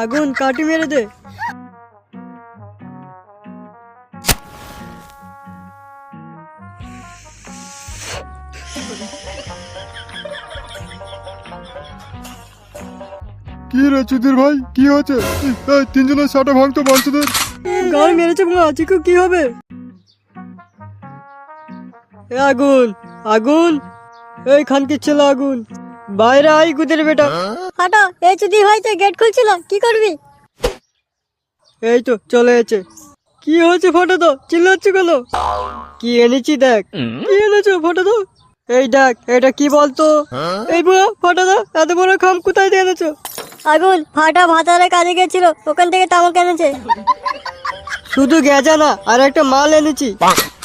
আগুন কাটি মেরে দে। কি রে চুদির ভাই, কি হয়েছে? এই তিনজনের সাটা ভাঙতো বাঞ্চদের। গাড়ি মেরেছে চিকু, কি হবে? এ আগুন, আগুন, এই খানকির ছেলে আগুন, বাইরে আই গুদের বেটা। ফাটা, এই চুদি ভাই তো গেট খুলছিল, কি করবি? এই তো চলে এসেছে। কি হয়েছে ফটো তো চিল্লাচ্ছ কেন? কি এনেছি দেখ। কি এনেছো ফটো তো? এই দেখ, এটা কি বলতো? এই বুয়া ফটো তো, এত বড় খাম কোথায় দিয়ে এনেছো? আগুন, ফাটা ভাতারে কাজে গেছিল, ওখান থেকে তামাক এনেছে। শুধু গেজা না, আর একটা মাল এনেছি।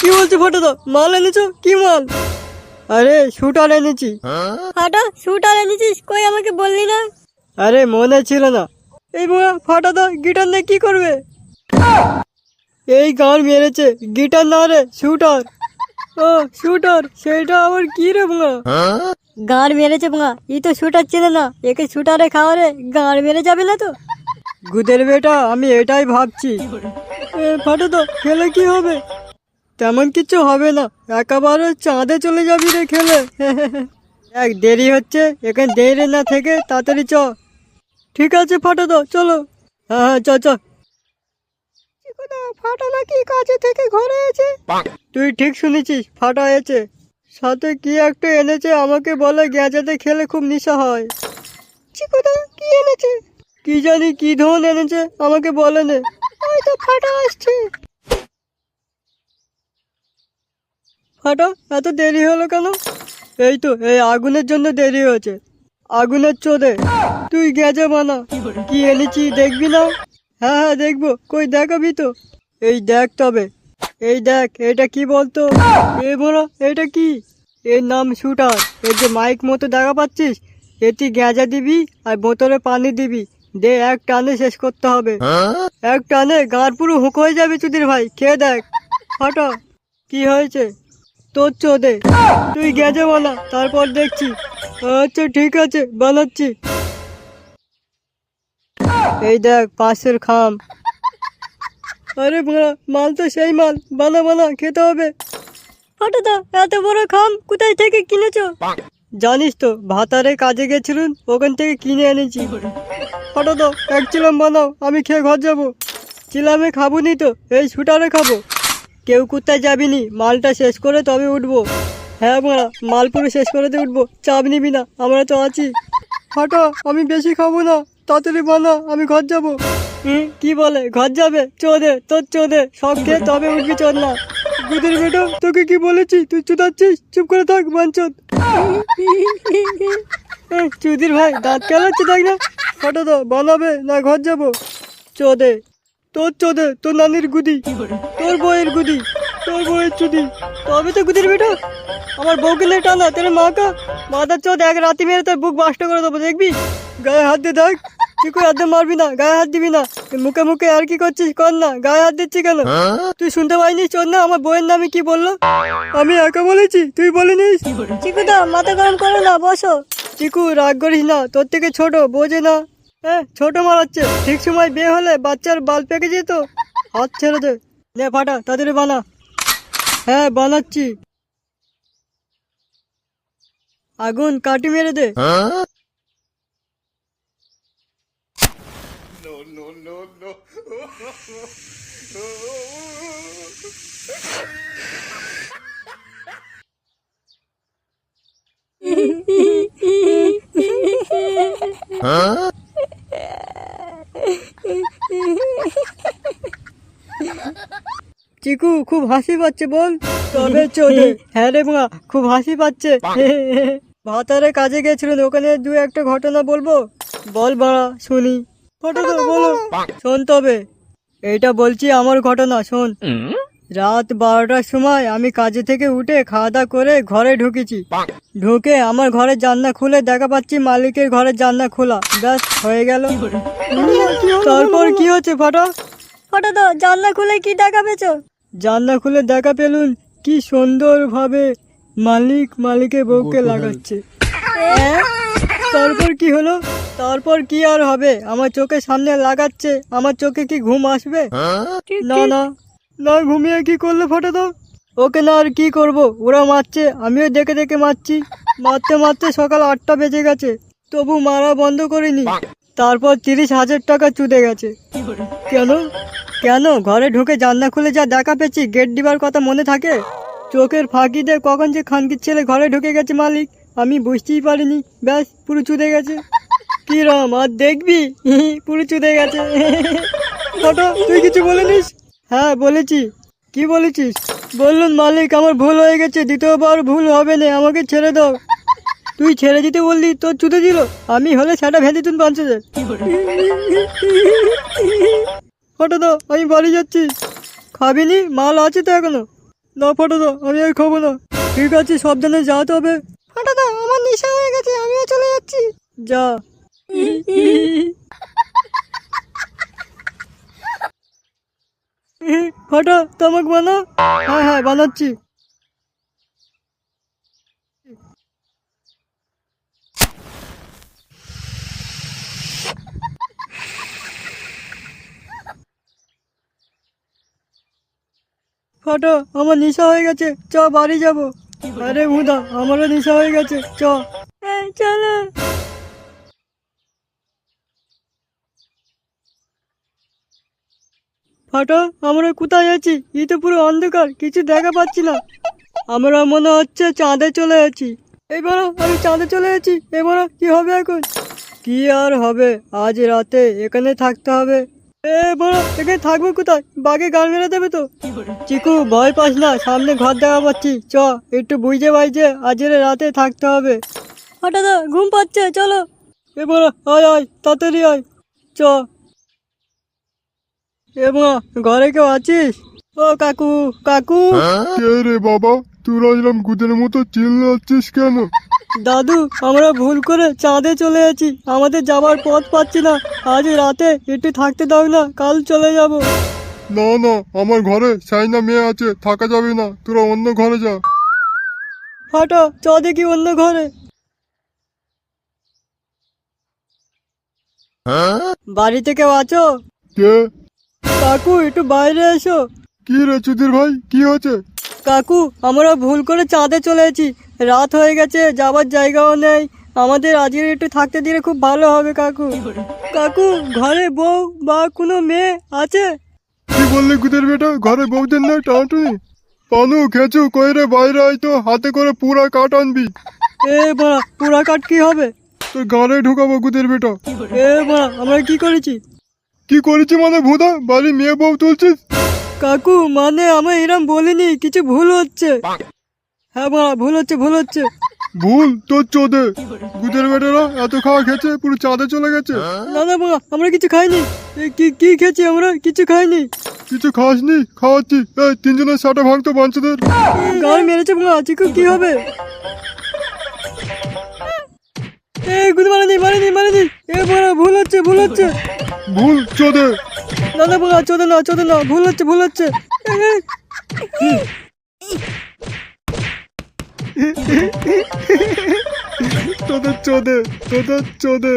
কি বলছো ফটো তো? মাল এনেছো? কি মাল? আরে শুটার এনেছি। ফাটা, শুটার এনেছিস? কই আমাকে বললি না? আরে মনে ছিল না। এই বুয়া ফাটা তো গিটার নিয়ে কি করবে? এই গান মেরেছে, গিটার না রে, শুটার। ও শুটার, সেটা আবার কি রে বুয়া? গাঁড় মেরেছে বাঙা, ই তো শুটার চেনে না, একে শুটারে খাওয়ারে গাঁড় মেরে যাবে না তো? গুদের বেটা, আমি এটাই ভাবছি। ফাটো তো খেলে কি হবে? তেমন কিছু হবে না, একেবারে চাঁদে চলে যাবি রে খেলে। এক দেরি হচ্ছে, এখানে দেরি না থেকে তাড়াতাড়ি চ। ঠিক আছে ফাটো তো, চলো। হ্যাঁ হ্যাঁ, চ চ। ফাটা নাকি কাজে থেকে ঘরে আছে? তুই ঠিক শুনেছিস, ফাটা আছে। সাথে কি একটা এনেছে, আমাকে বলে গেঁজাতে খেলে খুব নেশা হয়। চিকুদা কি এনেছে? কি জানি কি ধন এনেছে, আমাকে বলে নে। ওই তো ফাটা আসছে। ফাটা, এত দেরি হলো কেন? এই তো এই আগুনের জন্য দেরি হয়েছে। আগুনের চোদে, তুই গেজা বানা। কি এনেছি দেখবি না? হ্যাঁ হ্যাঁ দেখবো, কই দেখাবি তো? এই দেখ তবে, এই দেখ, এটা কি বলতো? এ বড়, এটা কি? এর নাম শুটার। এর যে মাইক মতো দেখা পাচ্ছিস, এটি গেঁজা দিবি আর বোতলে পানি দিবি, দে এক টানে শেষ করতে হবে। এক টানে গাঁড় পুরো হুক হয়ে যাবে চুদির ভাই, খেয়ে দেখ। ফাটা, কি হয়েছে? তোর চোদে, তুই গেঁজা বানা, তারপর দেখছি। আচ্ছা ঠিক আছে, বানাচ্ছি। এই দেখ 500 খাম। আরে বড়া, মাল তো সেই মাল, বানা বানা, খেতে হবে। ফাটা দা, এত বড় খাম কোথায় থেকে কিনেছো? জানিস তো, ভাতারে কাজে গেছিলুন, ওখান থেকে কিনে এনেছি। ফটো তো এক চিলাম বানাও, আমি খেয়ে ঘর যাবো। চিলামে খাবো নি তো, এই শুটারে খাবো। কেউ কোথায় যাবি নি, মালটা শেষ করে তবে উঠবো। হ্যাঁ বড়া, মাল পুরো শেষ করে দিয়ে উঠবো, চাপ নিবি না, আমরা তো আছি। ফটো, আমি বেশি খাবো না, তাড়াতাড়ি বানা, আমি ঘর যাবো। কি বলে ঘর যাবে? চোদে, তোর চোদে, সব খেয়ে তবে উঠবি, চোদ না। গুদের বেটা, তোকে কি বলেছি? তুই চুদাচ্ছিস, চুপ করে থাক বাঞ্চদ। চুদির ভাই দাঁত কেলাচ্ছে দেখ না। ফটো তো বানাবে না ঘর যাবো? চোদে, তোর চোদে, তোর নানির গুদি, তোর বউয়ের গুদি, তোর বউয়ের চুদি, তবে তো গুদির বেটা। আমার বউকে লে টানা, তোর মাকা মাদার চোদ, এক রাতি মেরে তোর বুক বাস্ট করে দেবো, দেখবি? গায়ে হাত দিয়ে দেখ। তুই হাত দিয়ে মারবি না, গায়ে হাত দিবি না। মুখে মুখে আর কি করছিস কর না, গায়ে হাত দিচ্ছি কেন? তুই শুনতে পাইনি চোদ না আমার বউয়ের নামে কি বললো? আমি একা বলেছি, তুই বলিনিস? চিকুদা, মাথা গরম করো না, বসো। চিকু রাগ করিস না, তোর থেকে ছোট, বোঝে না। হ্যাঁ, ছোট মারাচ্ছে, ঠিক সময় বিয়ে হলে বাচ্চার বাল পেকে যেত। হাত ছেড়ে দে, নে ফাটা তাড়াতাড়ি বানা। হ্যাঁ বানাচ্ছি। আগুন কাটি মেরে দে। চিকু খুব হাসি পাচ্ছে বল? তবে চোদে, হ্যাঁ রে মা, খুব হাসি পাচ্ছে। ভাতারে কাজে গেছিলেন, ওখানে দু একটা ঘটনা বলবো? বল বাড়া শুনি। ঘটনা বলো। শোন তবে, এইটা বলছি আমার ঘটনা, শোন। রাত 12টার সময় আমি কাজে থেকে উঠে খাওয়া দাওয়া করে ঘরে ঢুকেছি। ঢুকে আমার ঘরের জানলা খুলে দেখা পাচ্ছি মালিকের ঘরের জানলা খোলা। ব্যাস হয়ে গেল। তারপর কি হচ্ছে ফাটা? ফাটা দা, জানলা খুলে কি দেখা পেয়েছো? জানলা খুলে দেখা পেলুন কি সুন্দর ভাবে মালিকের বউকে লাগাচ্ছে। তারপর কি হলো? তারপর কি আর হবে? আমার চোখের সামনে লাগাচ্ছে, আমার চোখে কি ঘুম আসবে? না না না, ঘুমিয়ে কি করলে ফটো দাও? ওকে না আর কি করব, ওরা মারছে, আমিও দেখে দেখে মারছি। মারতে মারতে সকাল 8টা বেজে গেছে, তবু মারা বন্ধ করিনি। তারপর 30,000 টাকা চুদে গেছে। কেন কেন? ঘরে ঢুকে জানলা খুলে যা দেখা পেয়েছি, গেট দিবার কথা মনে থাকে? চোখের ফাঁকি দিয়ে কখন যে খানকির ছেলে ঘরে ঢুকে গেছে মালিক, আমি বুঝতেই পারিনি। ব্যাস, পুরো চুদে গেছে। কি রাম, আর দেখবি? পুরো চুদে গেছে। ফটো, তুই কিছু বলিস? হ্যাঁ বলেছি। কি বলেছিস? বললুন মালিক, আমার ভুল হয়ে গেছে, দ্বিতীয়বার ভুল হবে না, আমাকে ছেড়ে দাও। তুই ছেড়ে দিতে বললি, তোর চুদে দিল? আমি হলে সেটা ভেঁধে তুন 5,000। ফটো দাও, আমি বাড়ি যাচ্ছি। খাবিনি? মাল আছে তো এখনো। না ফটো দাও, আমি আর খাবো না। ঠিক আছে, সাবধানে যাওয়াতে হবে। ফটো দাও, আমার নেশা হয়ে গেছে, আমিও চলে যাচ্ছি। যা। ফটো, তামাক বানাও। হ্যাঁ হ্যাঁ, বানাচ্ছি। ফটো, আমার নেশা হয়ে গেছে, চ বাড়ি যাবো। আরে মুদা, আমারও নেশা হয়ে গেছে, চ। চলো। ফটো, আমরা কোথায় আছি? এই তো পুরো অন্ধকার, কিছু দেখা পাচ্ছি না। আমরা মনে হচ্ছে চাঁদে চলে আছি। এবার আমি চাঁদে চলে আছি। এবার কি হবে এখন? কি আর হবে, আজ রাতে এখানে থাকতে হবে। এবার এখানে থাকবো কোথায়? বাঘে গাল মেরে দেবে তো। চিকু, ভয় পাস না, সামনে ঘর দেখা পাচ্ছি, চ। একটু বুঝে বাইজে আজের রাতে থাকতে হবে। হঠাৎ ঘুম পাচ্ছে, চলো। এবার আয় আয়, তাড়াতাড়ি আয়, চ। এবার ঘরে কেউ আছিস? ও কাকু, কাকু। কে রে বাবা, তোরা এরকম গুদের মতো চিল্লাচ্ছিস কেন? দাদু, আমরা ভুল করে চাঁদে চলে আছি, আমাদের যাবার পথ পাচ্ছি না। আজ রাতে একটু থাকতে দাও না, কাল চলে যাব। না না, আমার ঘরে সাইনা মেয়ে আছে, থাকা যাবে না, তোরা অন্য ঘরে যা। ফাটা, চ দেখি অন্য ঘরে। বাড়িতে কেউ আছো? কে? কাকু, একটু বাইরে এসো। কি রে চুদির ভাই, কি হয়েছে? কাকু, আমরা ভুল করে চাঁদে চলে এসেছি, রাত হয়ে গেছে, যাবার জায়গাও নেই। আমাদের আজকে একটু থাকতে দিলে খুব ভালো হবে কাকু। কাকু, ঘরে বউ বা কোনো মেয়ে আছে? কি বললি গুদের বেটা, ঘরে বউদের না টাউটুনি? পানু খেচু কইরে বাইরে আয় তো, হাতে করে পুরা কাঠ আনবি। এ বড়া, পুরা কাঠ কি হবে? তোর গাড়ে ঢুকাবো গুদের বেটা। এ বড়া, আমরা কি করেছি? কি করেছি মানে ভুদা, বাড়ি মেয়ে বউ তুলছিস? কাকু, মানে আমি এরম বলিনি, কিছু ভুল হচ্ছে। হ্যাঁ বড়া, ভুল হচ্ছে, ভুল হচ্ছে। ভুল তোর চোদে। গুদের বেটারা এত খাওয়া খেয়েছে, পুরো চাঁদে চলে গেছে। না না বড়া, আমরা কিছু খাইনি। এ, কি কি খেয়েছি আমরা? কিছু খাইনি। কিছু খাসনি? খাওয়াচ্ছি। এই 3জনের সাটা ভাঙতো বাঞ্চদের। গাল মেরেছে বড়া, চিকু কি হবে? A good, মারেনি মারেনি মারেনি। এ বড়া, ভুল হচ্ছে, ভুল হচ্ছে। ভুল চোদে। না না বড়া, চোদে না, চোদে না, ভুল হচ্ছে, ভুল হচ্ছে। তোদের চোদে, তোদের চোদে।